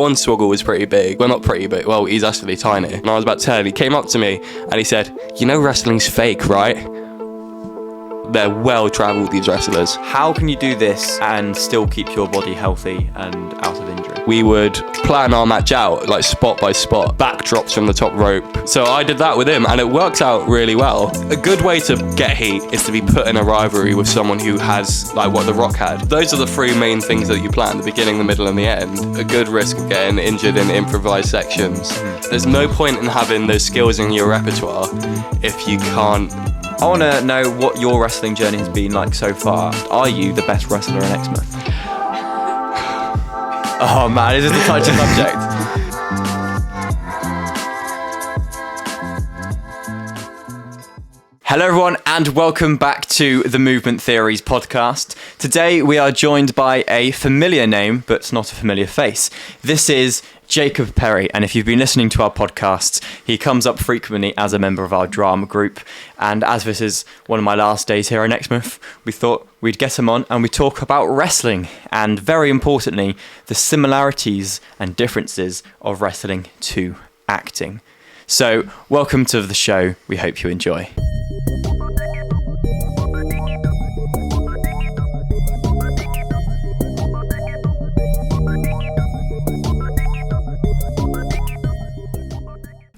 Hornswoggle was pretty big. Well, not pretty big. Well, he's actually tiny. And I was about 10. He came up to me and he said, "You know wrestling's fake, right?" They're well-travelled, these wrestlers. How can you do this and still keep your body healthy and out of injury? We would plan our match out, like spot by spot, backdrops from the top rope. So I did that with him, and it worked out really well. A good way to get heat is to be put in a rivalry with someone who has, like what The Rock had. Those are the three main things that you plan, the beginning, the middle, and the end. A good risk of getting injured in improvised sections. There's no point in having those skills in your repertoire if you can't. I want to know what your wrestling journey has been like so far. Are you the best wrestler in Exmouth? Oh man, this is a touchy subject. Hello everyone and welcome back to the Movement Theories podcast. Today we are joined by a familiar name but not a familiar face. This is Jacob Perry, and if you've been listening to our podcasts, he comes up frequently as a member of our drama group, and as this is one of my last days here in Exmouth, we thought we'd get him on and we talk about wrestling, and very importantly, the similarities and differences of wrestling to acting. So, welcome to the show, we hope you enjoy.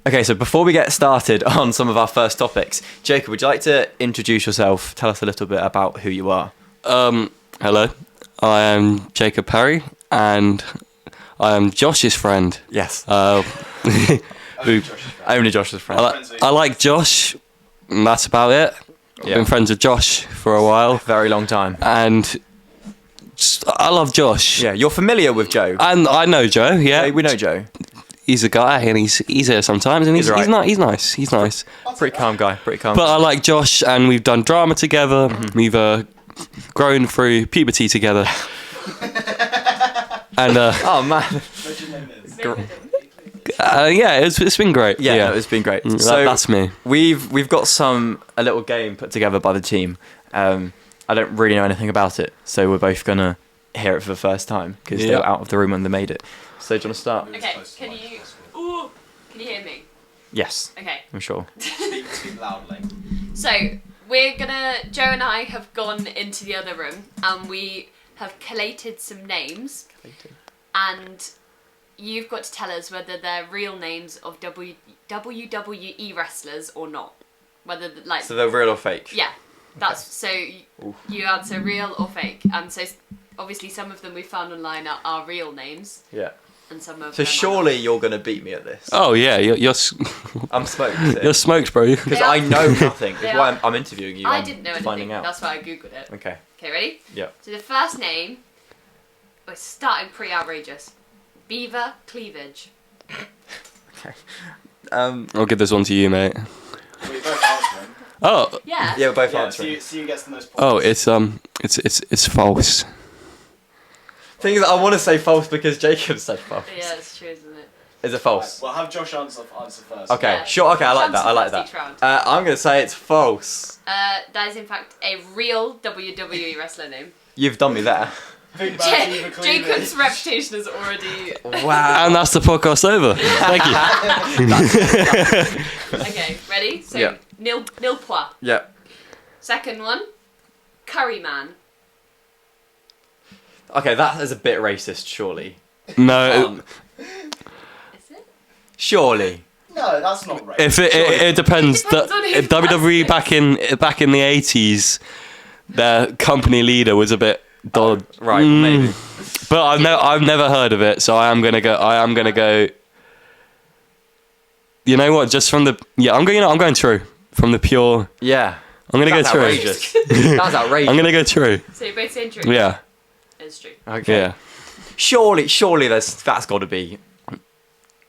Okay, so before we get started on some of our first topics, Jacob, would you like to introduce yourself? Tell us a little bit about who you are. Hello, I am Jacob Perry, and I am Josh's friend. Yes. Only Josh's friend. I like Josh, and that's about it. I've been friends with Josh for a while. Very long time. And I love Josh. Yeah, you're familiar with Joe. And I know Joe, yeah. We know Joe. He's a guy, and he's here sometimes, and he's nice. He's nice. Pretty calm guy. But I like Josh, and we've done drama together. Mm-hmm. We've grown through puberty together. And oh man. Yeah, it's been great. Yeah, it's been great. So that's me. We've got a little game put together by the team. I don't really know anything about it, so we're both gonna hear it for the first time because they were out of the room when they made it. So do you want to start? Okay, can you hear me? Yes. Okay. I'm sure. Speak loudly. So, Joe and I have gone into the other room and we have collated some names. And you've got to tell us whether they're real names of WWE wrestlers or not. Whether, So they're real or fake? Yeah. That's so you answer real or fake. And so, obviously some of them we found online are real names. Yeah. And some of so them surely you're going to beat me at this. Oh yeah, you're I'm smoked. You're smoked, bro. Because I know nothing. That's why I'm interviewing you. I didn't know anything. Finding out. That's why I googled it. Okay. Okay, ready? Yeah. So the first name was starting pretty outrageous. Beaver Cleavage. Okay. I'll give this one to you, mate. We both answering. Oh. Yeah. Yeah, we're both Yeah, answering. see who gets the most Oh, points. it's false. Thing is, I want to say false because Jacob said false. Yeah, it's true, isn't it? Is it false? Well, have Josh answer first. Okay, Yeah. sure. Okay, I like that. I like Chance that. each round. I'm going to say it's false. That is in fact a real WWE wrestler name. You've done me there. Big man, Beaver Cleavage. Jacob's reputation is already... Wow. And that's the podcast over. Thank you. Okay, ready? So, Yeah. Nil Pois. Yeah. Second one, Curryman. Okay, that is a bit racist, surely. No, Is it? Surely. No, that's not right. if it depends. It depends on who WWE does it. back in the 80s, their company leader was a bit dod. Right, maybe. But I've never heard of it, so I am gonna go. You know what? Just from the I'm going true. From the pure. Yeah. I'm gonna That's go true. outrageous. That's outrageous. I'm gonna go true. So you're both saying true? Yeah. It's true. Okay. Yeah. Surely that's got to be.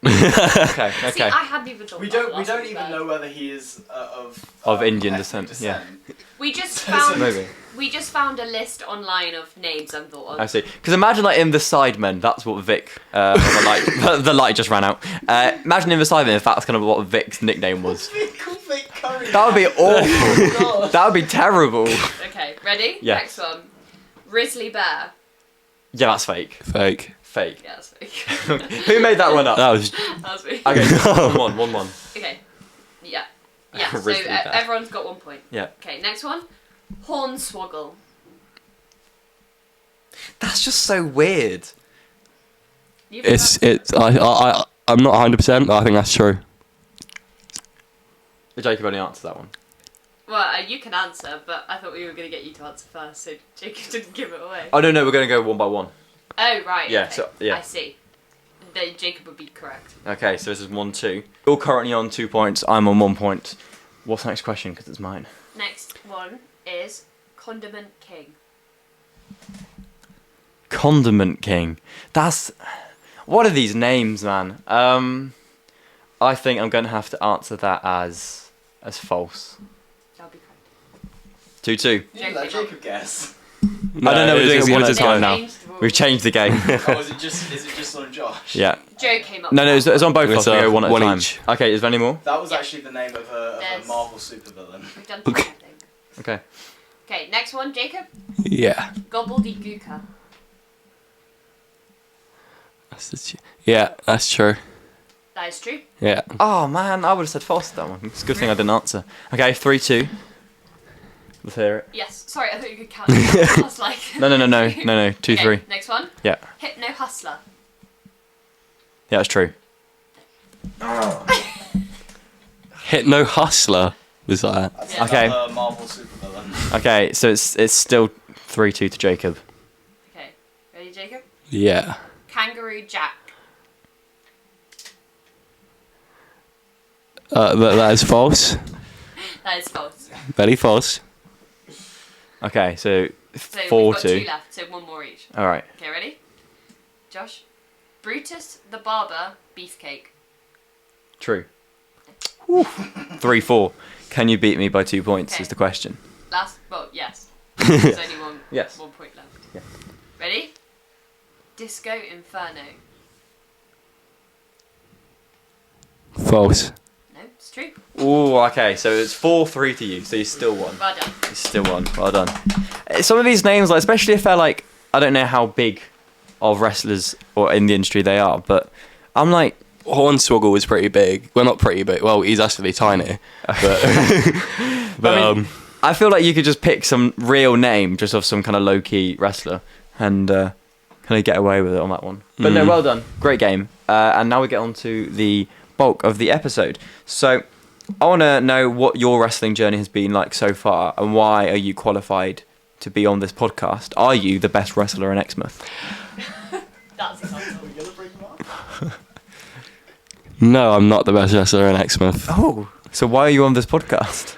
Okay. See, I hadn't even thought We about don't that, even know whether he is Of Indian ethnic descent, yeah. We just found Maybe. we just found a list online of names and thought I see. Because imagine like in the Sidemen, that's what Vic. The light just ran out. Imagine in the Sidemen if that's kind of what Vic's nickname was. That would be awful. That would be terrible. Okay, ready? Yeah. Next one. Grizzly Bear. Yeah, that's fake. Fake. fake. Yeah, that's fake. Who made that one up? That was That was fake. Okay, 1-1. Okay. Yeah. Yeah. So Really bad. everyone's got 1 point. Yeah. Okay. Next one. Hornswoggle. That's just so weird. You've got that? I'm not 100%, but I think that's true. Jacob only answered that one. Well, you can answer, but I thought we were going to get you to answer first, so Jacob didn't give it away. Oh, no, we're going to go 1 by 1. Oh, right. Yeah, okay. so, yeah. I see. Then Jacob would be correct. Okay, so this is 1-2. You're currently on 2 points. I'm on 1 point. What's the next question? Because it's mine. Next one is Condiment King. Condiment King. That's... What are these names, man? I think I'm going to have to answer that as false. That'll be correct. 2-2. Yeah, let Jacob guess. I don't know, we're doing it one at a it's time fine. now. Changed the rules. We've changed the game. Oh, is it just on Josh? Yeah. Joe came up No, with that it's on both of us. It's, We go one at a one time. each. Okay, is there any more? That was Yeah. actually the name of a There's- Marvel supervillain. We've done 2, I think. Okay. Okay, next one, Jacob. Yeah. Gobbledygooker. Yeah, that's true. That is true. Yeah. Oh, man, I would have said false to that one. It's a good thing I didn't answer. Okay, 3-2. Let's hear it. Yes. Sorry, I thought you could count. I was like... No, 2-3. Okay, next one. Yeah. Hypno Hustler. Yeah, that's true. Hypno Hustler was that? That's Okay. another Marvel supervillain. Okay, so it's still 3-2 to Jacob. Okay, ready, Jacob? Yeah. Kangaroo Jack. That is false. That is false. Very false. Okay, so So we've 4-2. got 2 left, so 1 more each. All right. Okay, ready? Josh? Brutus the Barber Beefcake. True. 3-4. Can you beat me by 2 points? Okay. Is the question. Well, yes. There's only one, Yes. 1 point left. Yeah. Ready? Disco Inferno. False. No, it's true. Ooh, okay, so it's 4-3 to you, so you still won. Well done. You still won. Well done. Some of these names, like, especially if they're like, I don't know how big of wrestlers or in the industry they are, but I'm like, Hornswoggle was pretty big. Well, not pretty big. Well, he's actually tiny. But, but I mean, I feel like you could just pick some real name just of some kind of low-key wrestler and kind of get away with it on that one. But no, well done. Great game. And now we get on to the bulk of the episode. So I want to know what your wrestling journey has been like so far and why are you qualified to be on this podcast? Are you the best wrestler in Exmouth? That's his answer. Are we gonna bring him up? no, I'm not the best wrestler in Exmouth. Oh, so why are you on this podcast?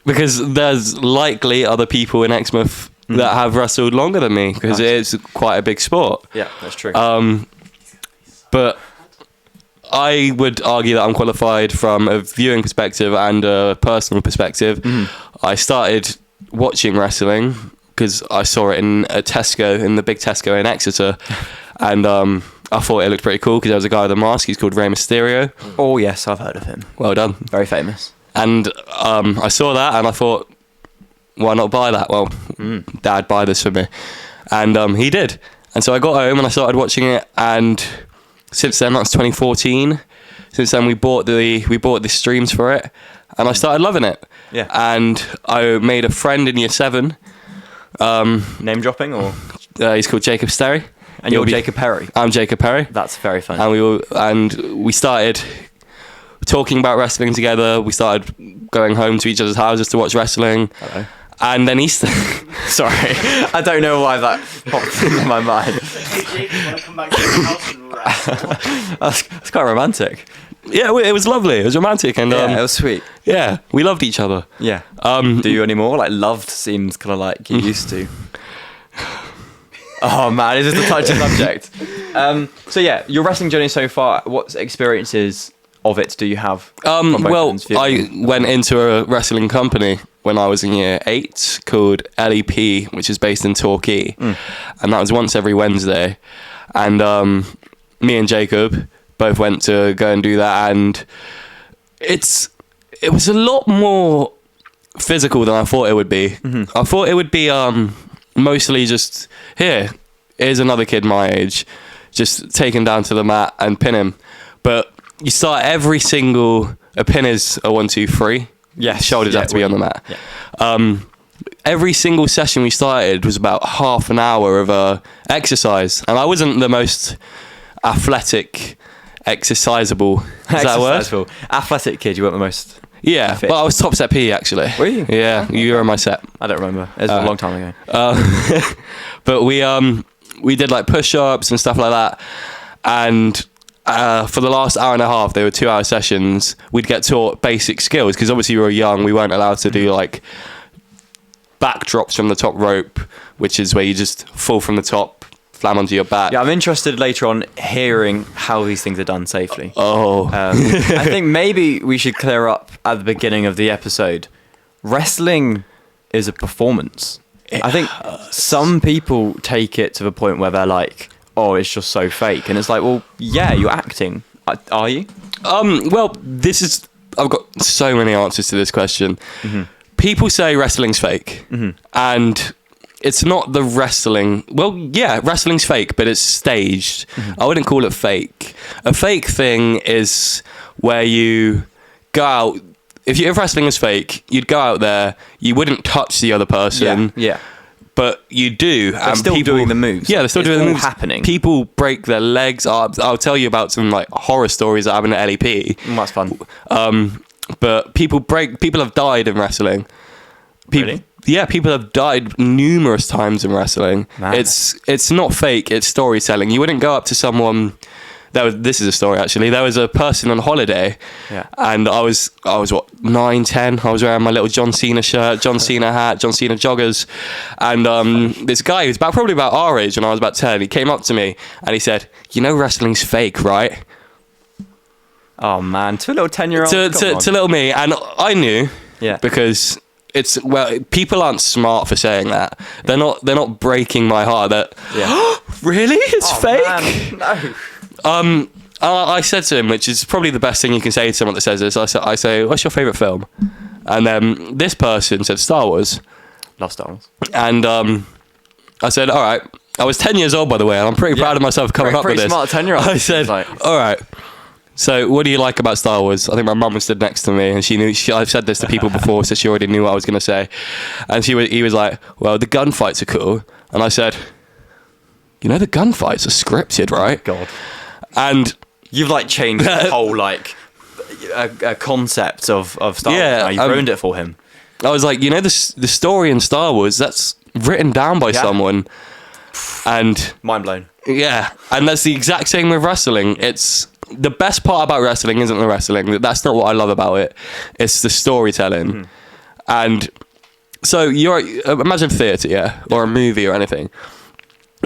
Because there's likely other people in Exmouth that have wrestled longer than me because it is quite a big sport. Yeah, that's true. But I would argue that I'm qualified from a viewing perspective and a personal perspective. I started watching wrestling because I saw it in a Tesco, in the big Tesco in Exeter, and I thought it looked pretty cool because there was a guy with a mask. He's called Rey Mysterio. Oh yes, I've heard of him. Well done. Very famous. And I saw that and I thought, why not buy that? Well, Dad, buy this for me. And he did. And so I got home and I started watching it, and since then, that's 2014. Since then, we bought the streams for it, and I started loving it. Yeah. And I made a friend in year 7. Name dropping or? He's called Jacob Sterry. And you're Jacob Perry. I'm Jacob Perry. That's very funny. And we started talking about wrestling together. We started going home to each other's houses to watch wrestling. Hello. And then Easter. Sorry, I don't know why that popped into my mind. Hey, Jake, you want to come back to the house and wrestle? That's quite romantic. Yeah, it was lovely. It was romantic, and Yeah, it was sweet. yeah, we loved each other. Yeah. Do you anymore? Like, loved seems kind of like you used to. Oh man, is this a touchy subject? So yeah, your wrestling journey so far. What experiences of it do you have? from both Well, ends of your- I went into a wrestling company when I was in year 8 called Ep2, which is based in Torquay, and that was once every Wednesday. And me and Jacob both went to go and do that, and it was a lot more physical than I thought it would be. I thought it would be mostly just here. here's another kid my age, just take him down to the mat and pin him. But you start every single, a pin is a 1, 2, 3. Yes. Shoulders have to be on the mat. Yeah. Every single session we started was about half an hour of exercise. And I wasn't the most athletic, exercisable. Is that a word? Athletic kid, you weren't the most... Yeah, fit. well, I was top set PE actually. Were you? Yeah, you were in my set. I don't remember. It was a long time ago. But we did like push-ups and stuff like that. And for the last hour and a half, they were 2-hour sessions. We'd get taught basic skills because obviously we were young. We weren't allowed to do like backdrops from the top rope, which is where you just fall from the top, slam onto your back. Yeah, I'm interested later on hearing how these things are done safely. I I think maybe we should clear up at the beginning of the episode. Wrestling is a performance. I think some people take it to the point where they're like, oh, it's just so fake. And it's like, well, yeah, you're acting. Are you? Well, I've got so many answers to this question. Mm-hmm. People say wrestling's fake. Mm-hmm. And it's not the wrestling. Well, yeah, wrestling's fake, but it's staged. Mm-hmm. I wouldn't call it fake. A fake thing is where you go out. If wrestling is fake, you'd go out there, you wouldn't touch the other person. Yeah. But you do. They're still doing the moves. Yeah, they're still doing the moves. Happening. People break their legs up. I'll tell you about some like horror stories that happen at LEP. That's fun. But people have died in wrestling. Really? Yeah, people have died numerous times in wrestling. Man. It's not fake, it's storytelling. You wouldn't go up to someone. This is a story actually. There was a person on holiday, and I was what, 9, 10. I was wearing my little John Cena shirt, John Cena hat, John Cena joggers, and this guy who's probably about our age, and I was about 10. He came up to me and he said, "You know wrestling's fake, right?" Oh man, to a little 10-year-old. To little me, and I knew, because people aren't smart for saying that. They're not breaking my heart. Really, it's fake. Man, no. I said to him, which is probably the best thing you can say to someone that says this. I say, "What's your favourite film?" And this person said Star Wars. Love Star Wars. And I said, "All right." I was 10 years old, by the way, and I'm pretty proud of myself coming up with this. Pretty smart 10-year-old. I said, "All right. So, what do you like about Star Wars?" I think my mum stood next to me, and she knew. I've said this to people before, so she already knew what I was going to say. And he was like, "Well, the gunfights are cool." And I said, "You know, the gunfights are scripted, right?" God. And you've like changed the whole like a concept of Star Wars. Now. You've ruined it for him. I was like, you know, the story in Star Wars, that's written down by someone, and mind blown. Yeah, and that's the exact same with wrestling. It's the best part about wrestling isn't the wrestling. That's not what I love about it. It's the storytelling. Mm-hmm. And so imagine theatre, or a movie or anything.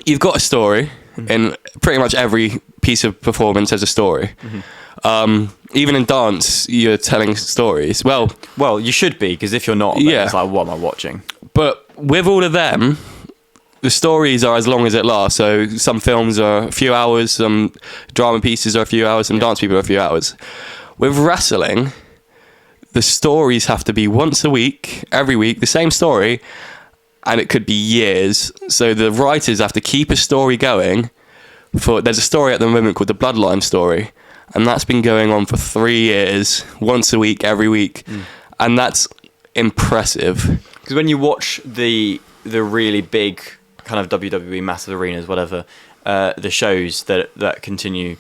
You've got a story. In pretty much every piece of performance has a story. Mm-hmm. Even in dance, you're telling stories. Well, you should be, because if you're not, then it's like, what am I watching? But with all of them, the stories are as long as it lasts. So some films are a few hours, some drama pieces are a few hours, some dance people are a few hours. With wrestling, the stories have to be once a week, every week, the same story, and it could be years. So the writers have to keep a story going. There's a story at the moment called the Bloodline story, and that's been going on for 3 years, once a week, every week, and that's impressive. Because when you watch the really big kind of WWE massive arenas, whatever, the shows that continue,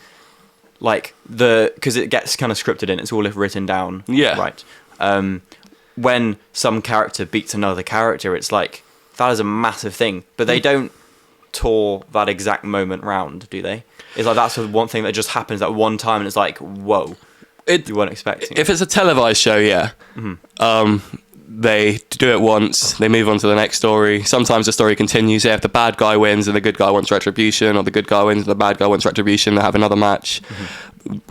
like because it gets kind of scripted in, it's all written down. Yeah. Right. When some character beats another character, it's like, that is a massive thing, but they don't tour that exact moment round, do they? It's like that's the one thing that just happens at one time, and it's like, whoa, you weren't expecting. If it's a televised show, they do it once, they move on to the next story. Sometimes the story continues. If the bad guy wins and the good guy wants retribution, or the good guy wins and the bad guy wants retribution, they have another match.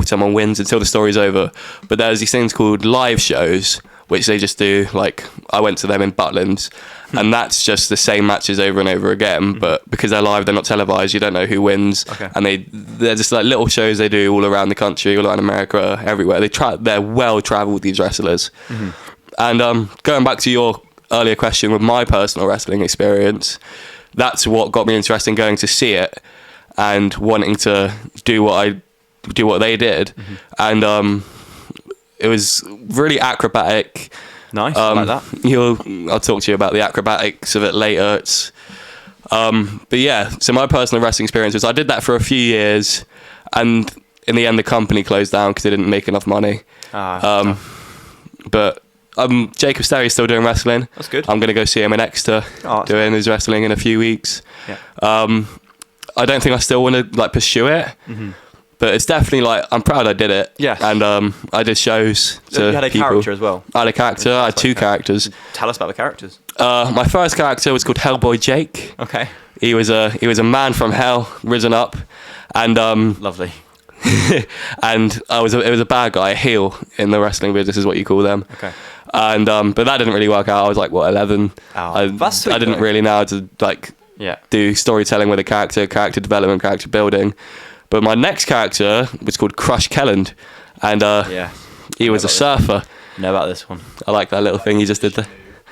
Someone wins until the story's over. But there's these things called live shows, which they just do. Like, I went to them in Butland, and that's just the same matches over and over again. But because they're live, they're not televised, you don't know who wins. Okay. And they're just like little shows they do all around the country, all around America, everywhere. They're well travelled, these wrestlers. And going back to your earlier question with my personal wrestling experience, that's what got me interested in going to see it and wanting to do what they did. And it was really acrobatic. Nice, like that. I'll talk to you about the acrobatics of it later. But yeah, so my personal wrestling experience was I did that for a few years, and in the end the company closed down because they didn't make enough money. But Jacob Sterry's still doing wrestling. That's good. I'm going to go see him in Exeter doing his wrestling in a few weeks. Yeah. I don't think I still want to like pursue it, but it's definitely like I'm proud I did it. Yes. And I did shows to you had a people. character as well. I had a character. I had two characters. Tell us about the characters. My first character was called Hellboy Jake. Okay. He was a man from hell risen up, and Lovely. and it was a bad guy, a heel in the wrestling business is what you call them. Okay. And but that didn't really work out. I was like 11. That's sweet, I didn't though. really know how to like do storytelling with a character development, character building. But my next character was called Crush Kelland, and he was a surfer. Know about this one. I like that little thing he just did there.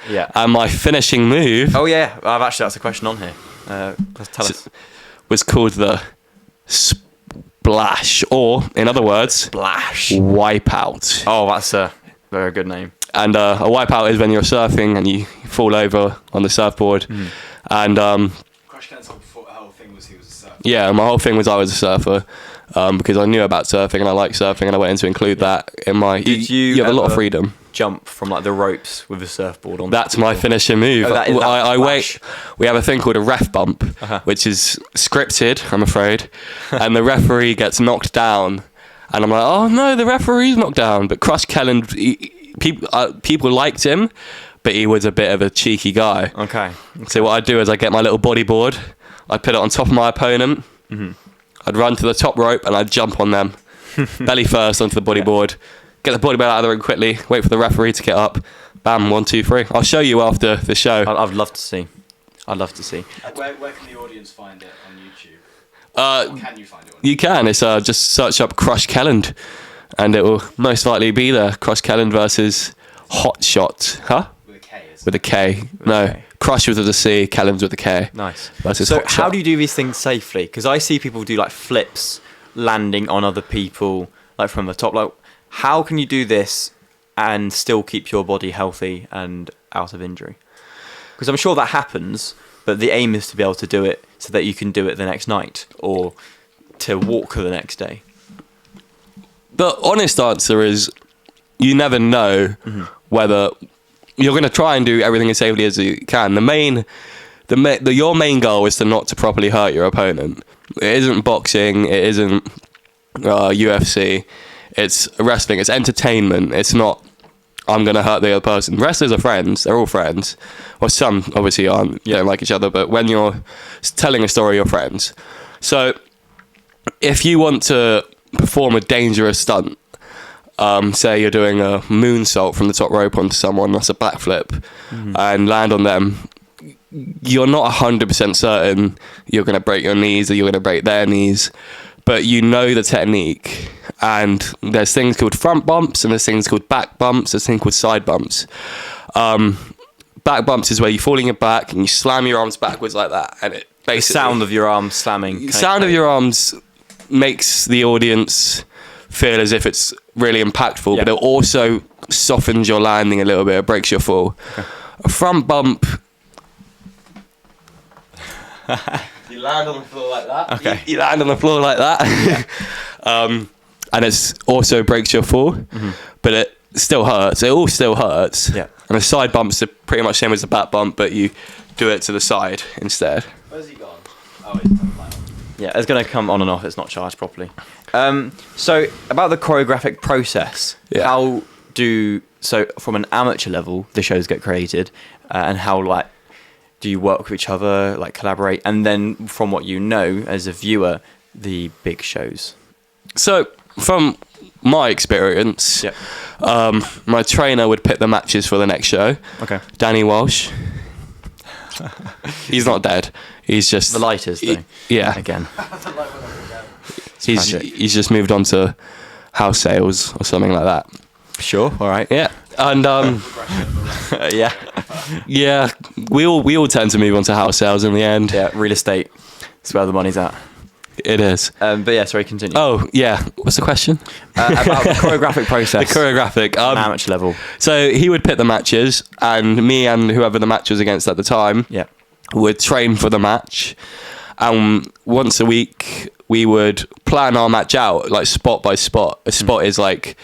Yeah. And my finishing move Oh yeah, I've actually asked a question on here. Tell us. was called the Splash, or in other words, Splash. Wipeout. Oh, that's a very good name. And a wipeout is when you're surfing and you fall over on the surfboard. And Crush Kent's whole thing was he was a surfer. yeah, my whole thing was I was a surfer because I knew about surfing and I like surfing, and I went in to include that in my. Did you have a lot of ever freedom. Jump from like the ropes with a surfboard on? That's my finishing move. Oh, that is that I wait. splash. We have a thing called a ref bump, which is scripted, I'm afraid, and the referee gets knocked down, and I'm like, oh no, the referee's knocked down. But Crush Kelland, people liked him, but he was a bit of a cheeky guy. Okay. So what I'd do is I'd get my little bodyboard, I'd put it on top of my opponent, I'd run to the top rope, and I'd jump on them, belly first onto the bodyboard. Get the bodyboard out of the ring quickly, wait for the referee to get up, bam, 1, 2, 3. I'll show you after the show. I'd love to see. I'd love to see. Where can the audience find it on YouTube? Or can you find it on YouTube? You can, it's just search up Crush Kelland, and it will most likely be there. Crush Kelland versus Hot Shot, With a K, isn't with a K. No, a K. Crush with a C, Kelland's with a K. Nice. Versus So Hot how Shot. do you do these things safely? Because I see people do like flips, landing on other people, like from the top. Like, how can you do this and still keep your body healthy and out of injury? Because I'm sure that happens, but the aim is to be able to do it so that you can do it the next night or to walk the next day. The honest answer is you never know whether you're going to try and do everything as safely as you can. Your main goal is to not to properly hurt your opponent. It isn't boxing. It isn't UFC. It's wrestling. It's entertainment. It's not, I'm going to hurt the other person. Wrestlers are friends. They're all friends. Well, some obviously aren't. Don't like each other. But when you're telling a story, you're friends. So if you want to perform a dangerous stunt, say you're doing a moonsault from the top rope onto someone, that's a backflip, and land on them, you're not 100% certain you're going to break your knees or you're going to break their knees, but you know the technique. And there's things called front bumps and there's things called back bumps, there's things called side bumps. Back bumps is where you fall on your back and you slam your arms backwards like that, and it basically... The sound of your arms slamming. Sound of your arms makes the audience feel as if it's really impactful, but it also softens your landing a little bit, it breaks your fall. A front bump... You land on the floor like that. Okay. You land on the floor like that. And it also breaks your fall, but it still hurts. It all still hurts. Yeah. And the side bumps are pretty much the same as the back bump, but you do it to the side instead. Where's he gone? Oh, he's done that. Yeah, it's going to come on and off. It's not charged properly. So about the choreographic process, so from an amateur level, the shows get created, and how do you work with each other, like collaborate, and then from what you know as a viewer, the big shows. So from my experience, my trainer would pick the matches for the next show. Okay. Danny Walsh. He's not dead. He's just the lighters, though. Yeah. Again. He's just moved on to house sales or something like that. Sure. All right. Yeah. And Yeah. yeah, we all tend to move on to house sales in the end. Yeah, real estate. That's where the money's at. It is. But yeah, sorry, continue. Oh yeah, what's the question? About the choreographic process. The choreographic. Amateur level. So he would pick the matches, and me and whoever the match was against at the time Yeah. would train for the match. Once a week, we would plan our match out, like spot by spot. A spot is like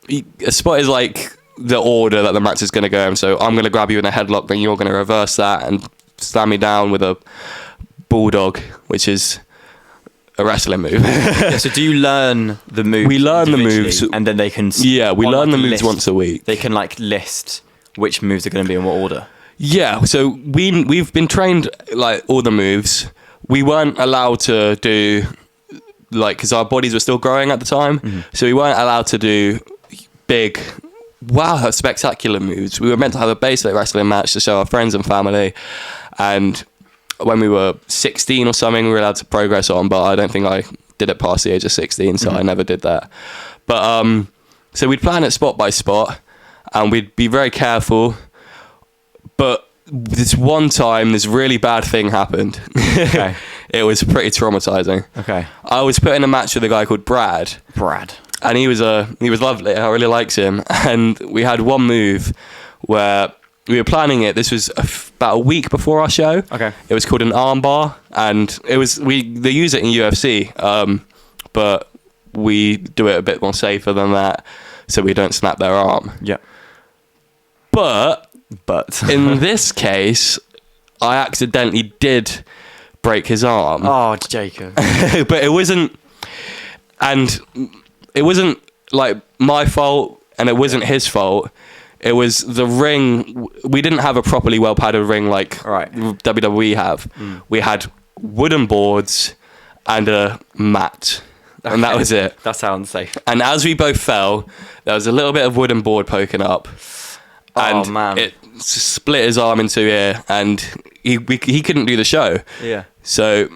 the order that the match is going to go in. So I'm going to grab you in a headlock, then you're going to reverse that and stand me down with a bulldog, which is a wrestling move. Yeah, so do you learn the moves? We learn the individually, moves. and then they can. Yeah, we on, learn like, the moves list, once a week. They can like list which moves are going to be in what order. Yeah, so we've been trained like all the moves. We weren't allowed to do like, because our bodies were still growing at the time, so we weren't allowed to do big, spectacular moves. We were meant to have a basic wrestling match to show our friends and family, and when we were 16 or something, we were allowed to progress on, but I don't think I did it past the age of 16, so I never did that. But so we'd plan it spot by spot, and we'd be very careful. But this one time, this really bad thing happened. Okay. It was pretty traumatizing. Okay. I was put in a match with a guy called Brad, and he was lovely. I really liked him, and we had one move where we were planning it. This was about a week before our show. Okay. It was called an arm bar, and they use it in UFC, but we do it a bit more safer than that, so we don't snap their arm. Yeah. But in this case, I accidentally did break his arm. Oh, Jacob. But it wasn't like my fault, and it wasn't his fault. It was the ring. We didn't have a properly well padded ring like WWE have. We had wooden boards and a mat, and that was it. That sounds safe. And as we both fell, there was a little bit of wooden board poking up, and man. it split his arm into here, and he couldn't do the show. Yeah. So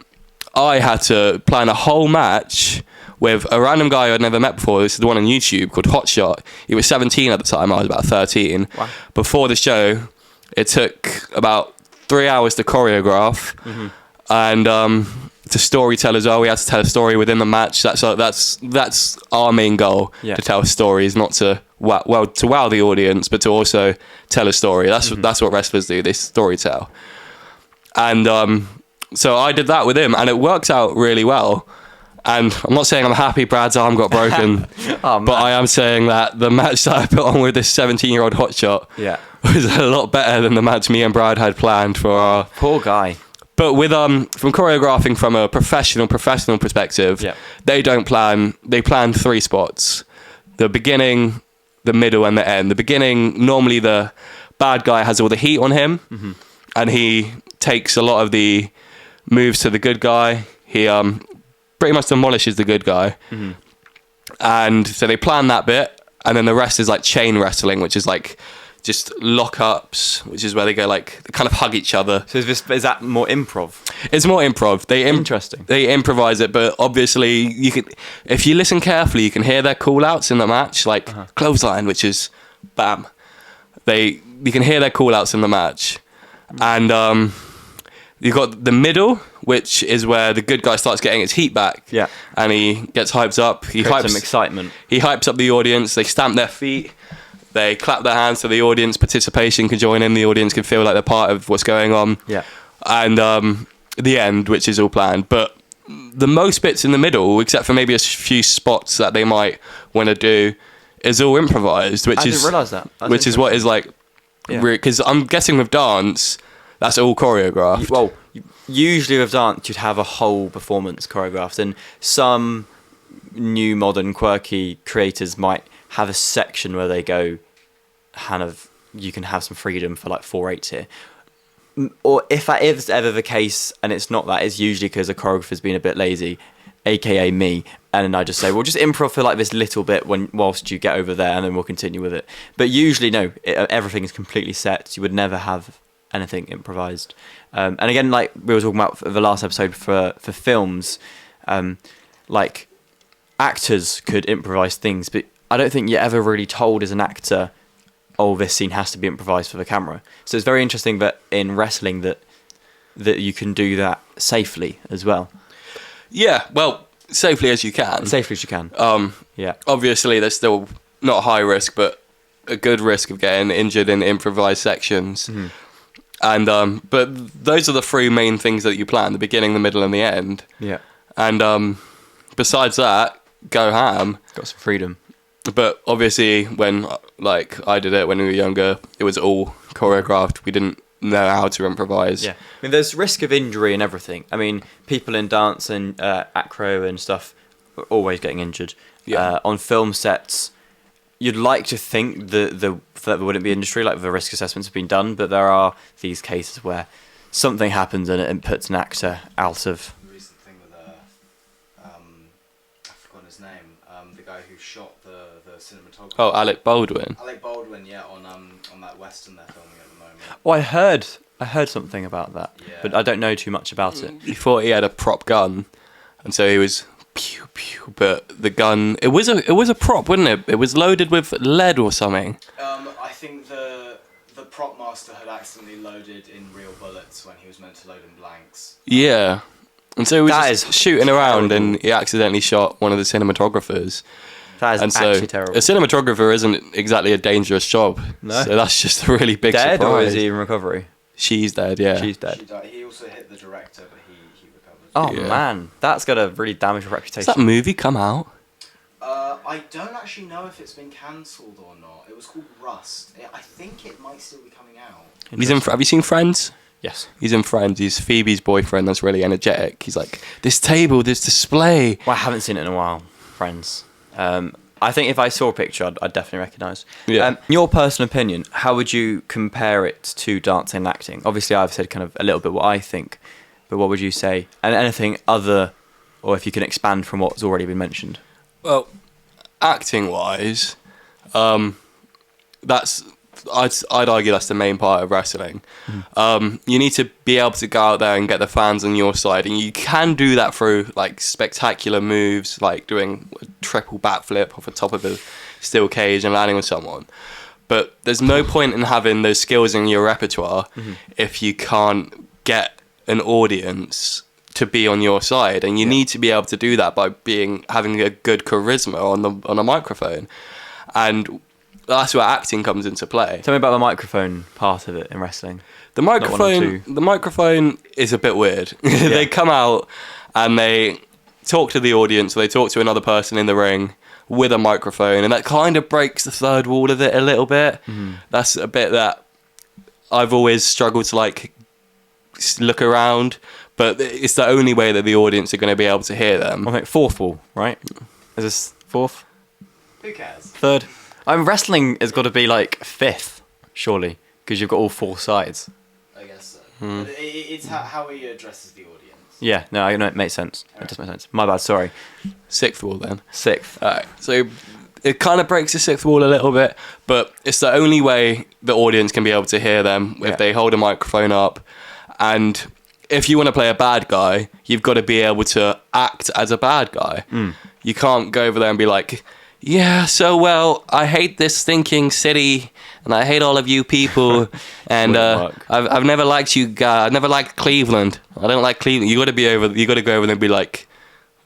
I had to plan a whole match with a random guy I'd never met before. This is the one on YouTube called Hotshot. He was 17 at the time. I was about 13. Wow. Before the show, it took about 3 hours to choreograph, and to storytell as well. We had to tell a story within the match. That's our main goal. Yeah. To tell stories, not to wow the audience, but to also tell a story. That's what wrestlers do. They storytell. And so I did that with him, and it works out really well. And I'm not saying I'm happy Brad's arm got broken, but I am saying that the match that I put on with this 17-year-old hotshot was a lot better than the match me and Brad had planned for our... Poor guy. But with from choreographing from a professional perspective, they don't plan. They plan 3 spots: the beginning, the middle, and the end. The beginning, normally the bad guy has all the heat on him, and he takes a lot of the moves to the good guy. He pretty much demolishes the good guy, and so they plan that bit, and then the rest is like chain wrestling, which is like just lockups, which is where they go like they kind of hug each other. So is that more improv? It's more improv. Interesting. They improvise it, but obviously you can, if you listen carefully, you can hear their call outs in the match, like clothesline, which is bam. You can hear their call outs in the match, and you've got the middle, which is where the good guy starts getting his heat back. Yeah, and he gets hyped up. He hypes some excitement. He hypes up the audience. They stamp their feet. They clap their hands so the audience participation can join in. The audience can feel like they're part of what's going on. Yeah. And the end, which is all planned. But the most bits in the middle, except for maybe a few spots that they might want to do, is all improvised. Which I didn't realise that. Which is what is like... Because I'm guessing with dance, that's all choreographed. Usually with dance, you'd have a whole performance choreographed. And some new, modern, quirky creators might have a section where they go, you can have some freedom for like 4/8 here. Or if that is ever the case, and it's not that, it's usually because the choreographer's been a bit lazy, aka me, and then I just say, well, just improv for like this little bit whilst you get over there, and then we'll continue with it. But usually, no, everything is completely set. You would never have anything improvised. And again, like we were talking about the last episode for films, like actors could improvise things, but I don't think you're ever really told as an actor, oh, this scene has to be improvised for the camera. So it's very interesting that in wrestling that you can do that safely as well. Yeah, well, safely as you can. Safely as you can. Yeah. Obviously, there's still not high risk, but a good risk of getting injured in improvised sections. Mm-hmm. And but those are the three main things that you plan: the beginning, the middle, and the end. Yeah. And besides that, go ham. Got some freedom. But obviously, when I did it when we were younger, it was all choreographed. We didn't know how to improvise. Yeah. I mean, there's risk of injury and everything. I mean, people in dance and acro and stuff are always getting injured. Yeah. On film sets, you'd like to think that there wouldn't be industry, like the risk assessments have been done, but there are these cases where something happens and it puts an actor out of... The recent thing with, I've forgotten his name, the guy who shot the cinematographer. Oh, Alec Baldwin. Alec Baldwin, yeah, on that Western they're filming at the moment. Oh, I heard something about that, Yeah. but I don't know too much about it. He thought he had a prop gun, and so he was pew pew. But the gun, it was a prop, wasn't it? It was loaded with lead or something. I think the prop master had accidentally loaded in real bullets when he was meant to load in blanks. Yeah, and so he was That just is shooting around, terrible. and he accidentally shot one of the cinematographers. That is And so actually terrible. a cinematographer isn't exactly a dangerous job. No. So that's just a really big Dead surprise. or is he in recovery? She's dead, yeah. She's dead. She died. He also hit the director, but he recovered. Oh Yeah. man, that's got a really damaged Has reputation. that movie come out? I don't actually know if it's been cancelled or not. It was called Rust. I think it might still be coming out. He's in. Have you seen Friends? Yes. He's in Friends. He's Phoebe's boyfriend. That's really energetic. He's like, this table, this display. Well, I haven't seen it in a while, Friends. I think if I saw a picture, I'd definitely recognise. Yeah. In your personal opinion, how would you compare it to dancing and acting? Obviously, I've said kind of a little bit what I think, but what would you say? And anything other, or if you can expand from what's already been mentioned. Well, acting-wise, I'd argue that's the main part of wrestling. You need to be able to go out there and get the fans on your side, and you can do that through like spectacular moves, like doing a triple backflip off the top of a steel cage and landing on someone. But there's no point in having those skills in your repertoire if you can't get an audience to be on your side, and you need to be able to do that by having a good charisma on a microphone, and that's where acting comes into play. Tell me about the microphone part of it in wrestling. The one or two. microphone is a bit weird. They come out and they talk to the audience, or they talk to another person in the ring with a microphone, and that kind of breaks the third wall of it a little bit. That's a bit that I've always struggled to like look around, but it's the only way that the audience are going to be able to hear them. I think fourth wall, right? Is this fourth? Who cares? Third? I mean, wrestling has got to be like fifth, surely, because you've got all four sides. I guess so. But it's how he addresses the audience. Yeah, no, I know it makes sense. It does make sense. My bad, sorry. Sixth wall then. Sixth. Alright, so it kind of breaks the sixth wall a little bit, but it's the only way the audience can be able to hear them if they hold a microphone up. And if you want to play a bad guy, you've got to be able to act as a bad guy. You can't go over there and be like, yeah, so well, I hate this stinking city, and I hate all of you people, and I've never liked you guys. I've never liked Cleveland. I don't like Cleveland. You got to go over there and be like,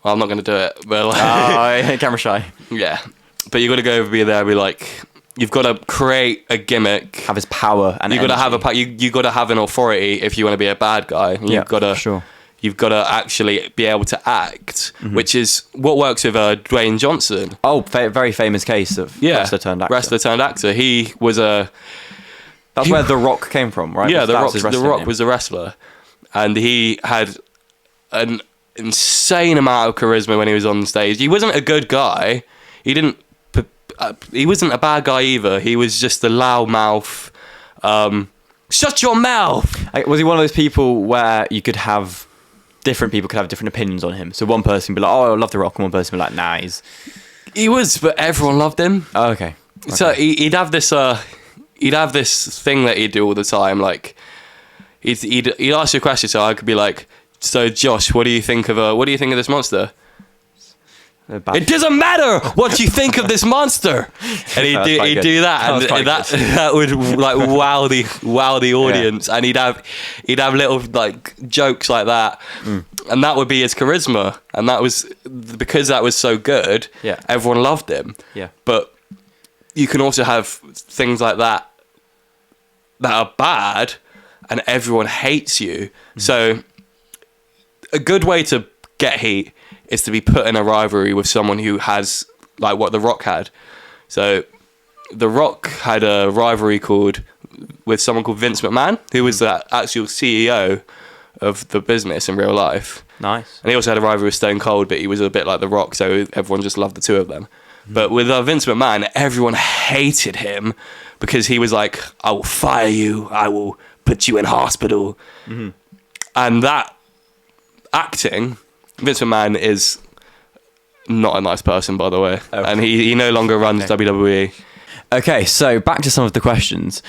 well, I'm not going to do it. But like, Camera shy. yeah, but you got to go over and be there and be like, you've got to create a gimmick. Have his power and You got to have you got to have an authority if you want to be a bad guy. Yeah, sure. You've got to actually be able to act, which is what works with Dwayne Johnson. Oh, very famous case of wrestler turned actor. Wrestler turned actor. He was That's where The Rock came from, right? Yeah, That was The his wrestling Rock name. was a wrestler, and he had an insane amount of charisma when he was on stage. He wasn't a good guy. He wasn't a bad guy either. He was just a loudmouth. Shut your mouth! Was he one of those people where you could have different people could have different opinions on him? So one person would be like, oh, I love The Rock, and one person would be like, nah, he's... He was, but everyone loved him. Oh, okay. So he'd have this thing that he'd do all the time. Like he'd ask you a question, so I could be like, "So Josh, what do you think of this monster?" It doesn't matter what you think of this monster, and he'd do that, and that would like wow the audience, and he'd have little like jokes like that, and that would be his charisma, and that was because that was so good. Yeah, everyone loved him. Yeah, but you can also have things like that are bad, and everyone hates you. So a good way to get heat is to be put in a rivalry with someone who has like what The Rock had. So The Rock had a rivalry with someone called Vince McMahon, who was the actual CEO of the business in real life. Nice. And he also had a rivalry with Stone Cold, but he was a bit like The Rock, so everyone just loved the two of them. But with Vince McMahon, everyone hated him because he was like, I will fire you, I will put you in hospital. And that acting, Vince McMahon is not a nice person, by the way. Okay. And he no longer runs WWE. Okay, so back to some of the questions.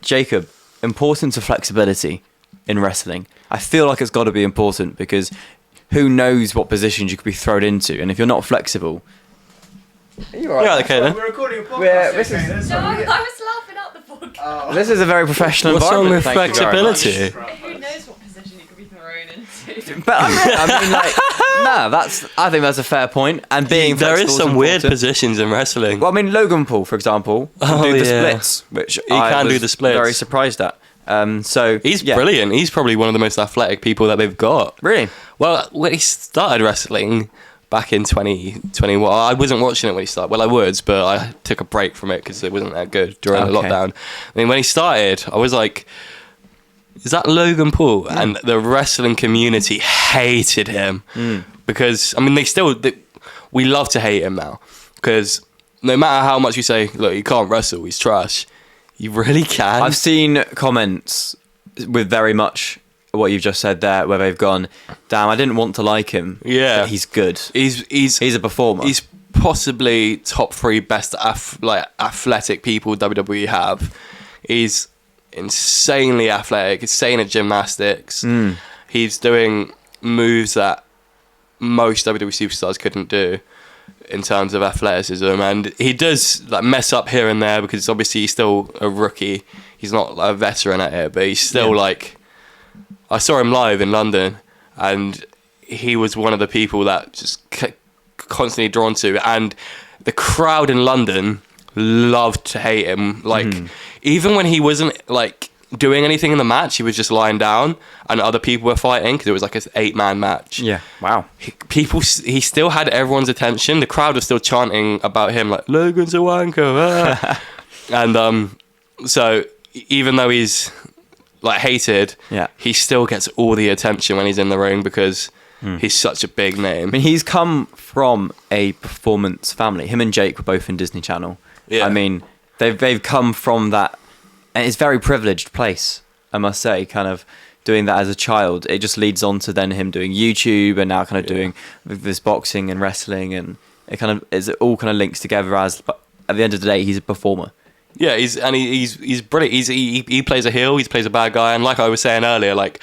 Jacob, importance of flexibility in wrestling. I feel like it's got to be important because who knows what positions you could be thrown into, and if you're not flexible... You're right, okay then. We're recording a podcast. No, I was laughing at the podcast. This is a very professional environment. What's wrong with flexibility? Who knows what position you could be thrown into? But I mean, like, no, I think that's a fair point. And being there is some weird important. positions in wrestling. Well, I mean, Logan Paul, for example, can do the splits, which he can do the splits. Very surprised at. So he's brilliant. He's probably one of the most athletic people that they've got. Really? Well, when he started wrestling back in 2021, I wasn't watching it when he started. Well, I was, but I took a break from it because it wasn't that good during the lockdown. I mean, when he started, I was like, is that Logan Paul? Mm. And the wrestling community hated him because, I mean, we love to hate him now because no matter how much you say, look, he can't wrestle, he's trash, you really can. I've seen comments with very much what you've just said there, where they've gone, damn, I didn't want to like him. Yeah, but he's good. He's a performer. He's possibly top 3 best athletic people WWE have. He's insanely athletic, insane at gymnastics. He's doing moves that most WWE superstars couldn't do in terms of athleticism, and he does like mess up here and there because obviously he's still a rookie. He's not like a veteran at it, but he's still like. I saw him live in London, and he was one of the people that just constantly drawn to, and the crowd in London loved to hate him. Like even when he wasn't like doing anything in the match, he was just lying down, and other people were fighting because it was like an 8-man match. Yeah, wow. He still had everyone's attention. The crowd was still chanting about him, like Logan's a wanker, and so even though he's like hated, he still gets all the attention when he's in the ring because he's such a big name. I mean, he's come from a performance family. Him and Jake were both in Disney Channel. Yeah. I mean, they've come from that, and it's a very privileged place, I must say, kind of doing that as a child. It just leads on to then him doing YouTube and now kind of doing this boxing and wrestling, and it all kind of links together as, but at the end of the day, he's a performer. Yeah, he's brilliant. He plays a heel, he plays a bad guy, and like I was saying earlier, like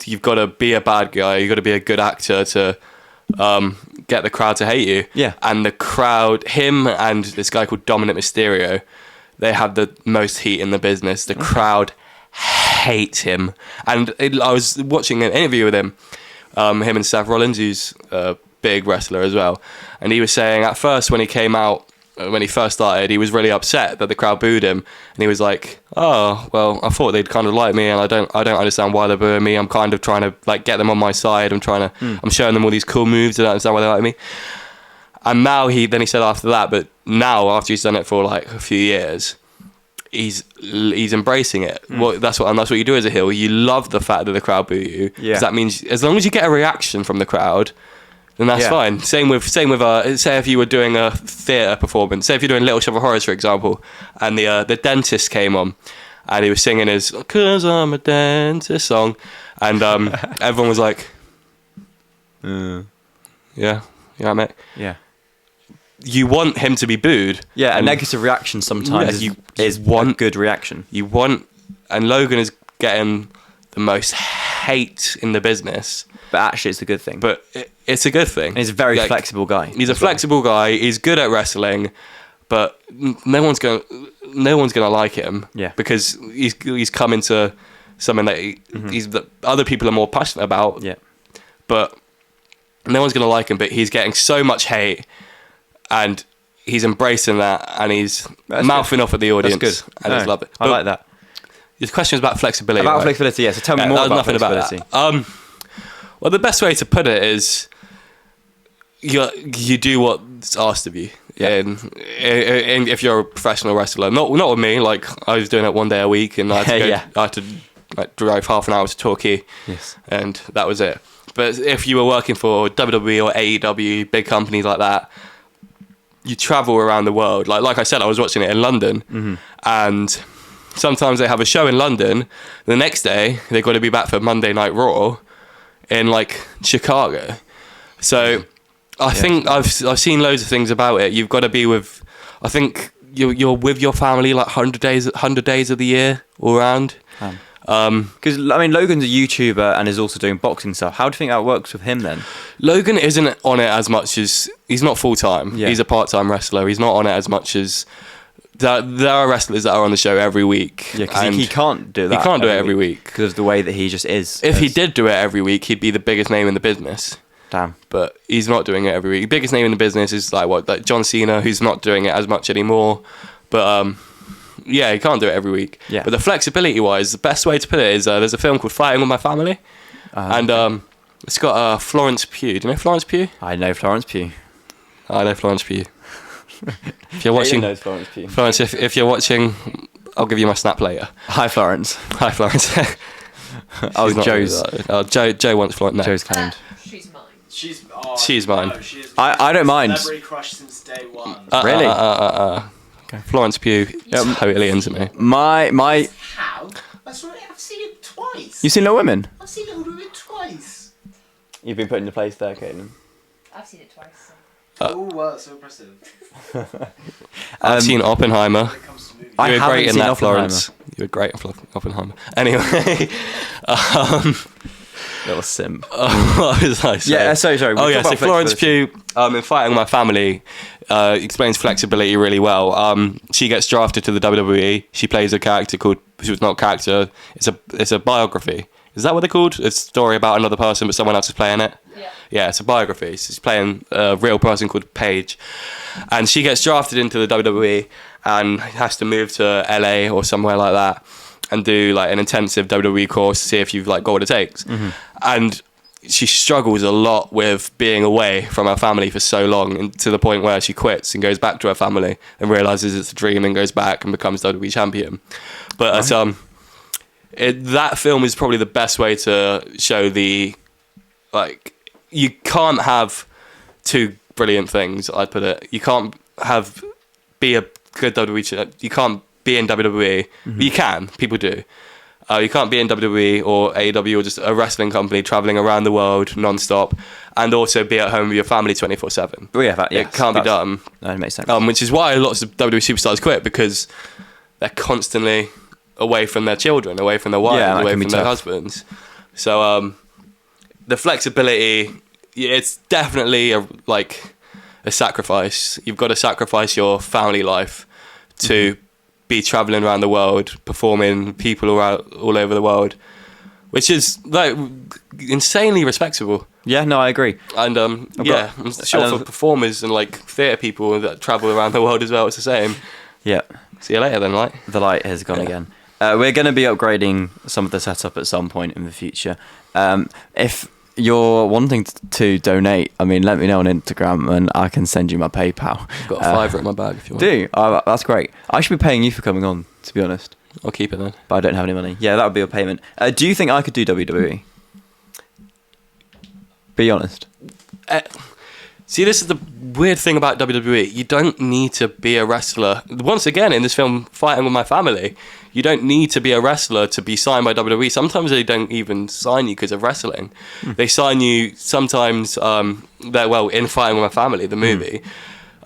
you've got to be a bad guy, you've got to be a good actor to get the crowd to hate you. Yeah. And the crowd, him and this guy called Dominic Mysterio, they have the most heat in the business. The crowd hates him. And I was watching an interview with him and Seth Rollins, who's a big wrestler as well, and he was saying at first when he came out, when he first started, he was really upset that the crowd booed him, and he was like, "Oh, well, I thought they'd kind of like me, and I don't understand why they're booing me. I'm kind of trying to like get them on my side. I'm showing them all these cool moves. I don't understand why they like me." And now he said after that, but now after he's done it for like a few years, he's embracing it. Well, that's what you do as a heel. You love the fact that the crowd boo you, because that means as long as you get a reaction from the crowd, then that's fine. Same with say if you were doing a theatre performance, say if you're doing Little Shop of Horrors, for example, and the dentist came on and he was singing his "'Cause I'm a Dentist" song, and everyone was like, yeah, you know what I mean? Yeah. You want him to be booed. Yeah, a negative reaction sometimes is one good reaction. You want, and Logan is getting the most hate in the business. But actually, it's a good thing. But it's a good thing. And he's a very flexible guy. He's a flexible guy. He's good at wrestling, but no one's gonna like him. Yeah. Because he's come into something that other people are more passionate about. Yeah. But no one's gonna like him. But he's getting so much hate, and he's embracing that, and he's mouthing off at the audience. That's good. And I just love it. I like that. Your question is about flexibility. About right? flexibility, yeah. So tell me more about flexibility. Well, the best way to put it is you do what's asked of you. Yeah. And if you're a professional wrestler, not with me. Like I was doing it one day a week, and I had to drive half an hour to Torquay. Yes. And that was it. But if you were working for WWE or AEW, big companies like that, you travel around the world. Like I said, I was watching it in London, and sometimes they have a show in London. The next day, they've got to be back for Monday Night Raw in like Chicago. So I think I've seen loads of things about it. You've got to be with, I think you're with your family like 100 days of the year all around. Because I mean, Logan's a YouTuber and is also doing boxing stuff. How do you think that works with him then? Logan isn't on it as much as, he's not full time. Yeah. He's a part-time wrestler. He's not on it as much as there are wrestlers that are on the show every week. Yeah, because he can't do that. He can't do it every week because of the way that he just is. If he did do it every week, he'd be the biggest name in the business. Damn. But he's not doing it every week. The biggest name in the business is like John Cena, who's not doing it as much anymore. But yeah, he can't do it every week. Yeah. But the flexibility wise, the best way to put it is there's a film called Fighting with My Family, and it's got Florence Pugh. Do you know Florence Pugh? I know Florence Pugh. I know Florence Pugh. If you're watching, knows Florence Pugh. Florence, if you're watching, I'll give you my snap later. Hi, Florence. Hi, Florence. Oh, She's not Joe's. Joe wants Florence. No. Joe's claimed. She's mine. She's mine. No, she is I don't mind. Celebrity crush since day one. Really? Okay. Florence Pugh, totally into me. My. How? I've seen it twice. You've seen Little Women? I've seen Little Women twice. You've been put into place there, Kaitlin. I've seen it twice. So. Oh, wow, that's so impressive. I've seen Oppenheimer. When it comes to movies. I You were haven't great in seen that, Oppenheimer. Florence. You were great in Oppenheimer. Anyway, Little simp. what was I saying? Yeah, sorry. Oh yeah, so Florence Pugh in Fighting My Family explains flexibility really well. She gets drafted to the WWE. She plays a character called, she was not a character, it's a biography. Is that what they're called? It's a story about another person but someone else is playing it? Yeah. Yeah, it's a biography. She's playing a real person called Paige. And she gets drafted into the WWE and has to move to LA or somewhere like that and do like an intensive WWE course to see if you've like got what it takes. And she struggles a lot with being away from her family for so long, and to the point where she quits and goes back to her family and realizes it's a dream and goes back and becomes WWE champion. But that film is probably the best way to show the, like, you can't have two brilliant things, I'd put it. You can't be a good WWE, you can't be in WWE, but you can, people do. You can't be in WWE or AEW or just a wrestling company traveling around the world non-stop and also be at home with your family 24/7. Oh yeah, It can't be done. No, it makes sense. Which is why lots of WWE superstars quit, because they're constantly away from their children, away from their wives, Yeah, that away can be from their tough. husbands. So the flexibility, it's definitely a sacrifice. You've got to sacrifice your family life to be traveling around the world, performing people all over the world, which is like insanely respectable. Yeah, no, I agree. And I'm sure for performers and like theatre people that travel around the world as well, it's the same. Yeah. See you later then, right? The light has gone again. We're going to be upgrading some of the setup at some point in the future. If you're wanting to donate, I mean, let me know on Instagram and I can send you my PayPal. I've got a fiver in my bag if you want. Do you? That's great. I should be paying you for coming on, to be honest. I'll keep it then. But I don't have any money. Yeah, that would be a payment. Do you think I could do WWE? Be honest. See, this is the weird thing about WWE. You don't need to be a wrestler. Once again, in this film, Fighting with My Family, you don't need to be a wrestler to be signed by WWE. Sometimes they don't even sign you because of wrestling. They sign you sometimes, in Fighting with My Family, the movie,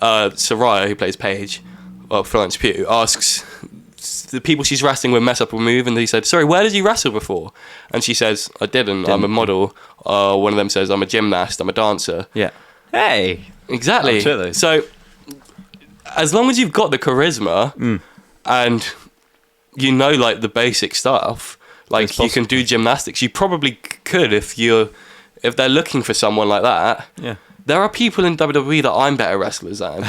Soraya, who plays Paige, Florence Pugh, asks the people she's wrestling with mess up a move, and he said, "Sorry, where did you wrestle before?" And she says, "I didn't. I'm a model." One of them says, "I'm a gymnast. I'm a dancer." Yeah. Hey. Exactly. So, as long as you've got the charisma and you know, like, the basic stuff, like, you can do gymnastics. You probably could if they're looking for someone like that. Yeah. There are people in WWE that I'm better wrestlers than.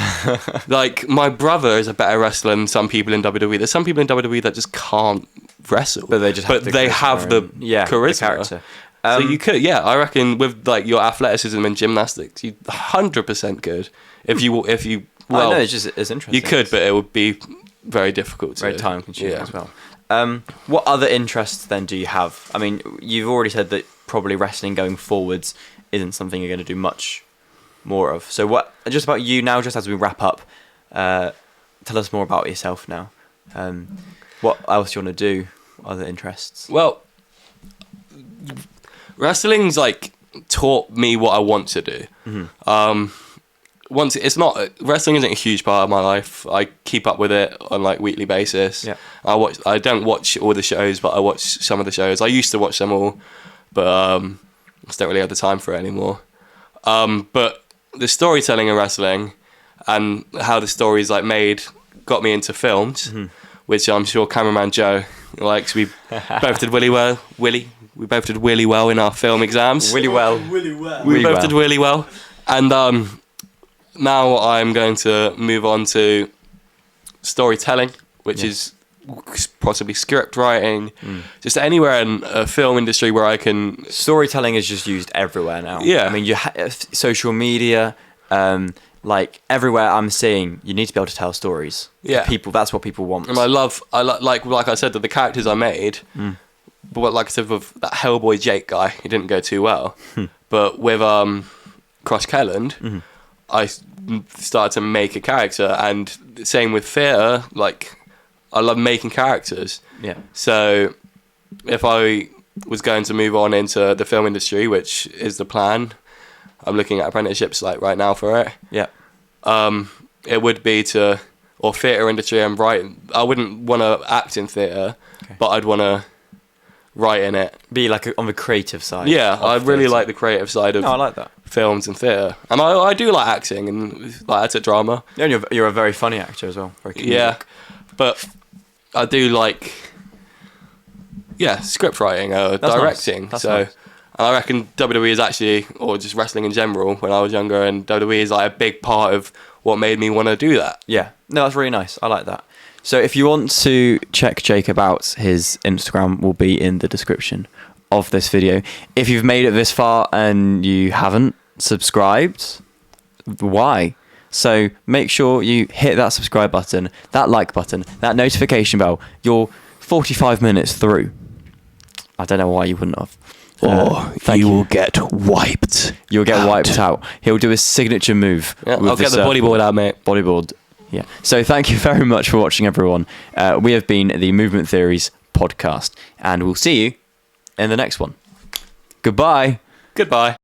Like, my brother is a better wrestler than some people in WWE. There's some people in WWE that just can't wrestle. But they just have the charisma. The character. So you could, I reckon with, like, your athleticism and gymnastics, you 100% could. If you well, no, it's interesting. You could, but it would be very difficult. Very time consuming as well. What other interests then do you have? I mean, you've already said that probably wrestling going forwards isn't something you're going to do much more of. So what? Just about you now, just as we wrap up, tell us more about yourself now. What else do you want to do? What other interests? Well, wrestling's like taught me what I want to do. Wrestling isn't a huge part of my life. I keep up with it on like weekly basis. Yeah. I don't watch all the shows, but I watch some of the shows. I used to watch them all, but I just don't really have the time for it anymore. But the storytelling in wrestling and how the story's like made got me into films, which I'm sure Cameraman Joe likes. We both did really well. We both did really well in our film exams. We both did really well. And now I'm going to move on to storytelling, which is possibly script writing, just anywhere in a film industry where I can... Storytelling is just used everywhere now. Yeah. I mean, you social media, like everywhere I'm seeing, you need to be able to tell stories. Yeah. People, that's what people want. And like I said, that the characters I made, but like I said, with that Hellboy Jake guy, it didn't go too well. But with Cross Kelland, I started to make a character, and same with theatre, like I love making characters. Yeah. So if I was going to move on into the film industry, which is the plan, I'm looking at apprenticeships like right now for it. Yeah. It would be or theatre industry and write. I wouldn't want to act in theatre, but I'd want to write in it. Be like on the creative side. Yeah, I really like the creative side of I like that. films and theatre. And I do like acting and like that's a drama. Yeah, and you're a very funny actor as well. Very comedic. Yeah, but I do like script writing or directing. Nice. That's so nice. I reckon WWE is actually, or just wrestling in general, when I was younger, and WWE is like a big part of what made me want to do that. Yeah, no, that's really nice. I like that. So if you want to check Jacob out, his Instagram will be in the description of this video. If you've made it this far and you haven't subscribed, why? So make sure you hit that subscribe button, that like button, that notification bell. You're 45 minutes through. I don't know why you wouldn't have. Or you will get wiped. You'll get wiped out. He'll do his signature move. Yeah, I'll get the bodyboard out, mate. Bodyboard. Yeah. So thank you very much for watching, everyone. We have been the Movement Theories podcast, and we'll see you in the next one. Goodbye. Goodbye.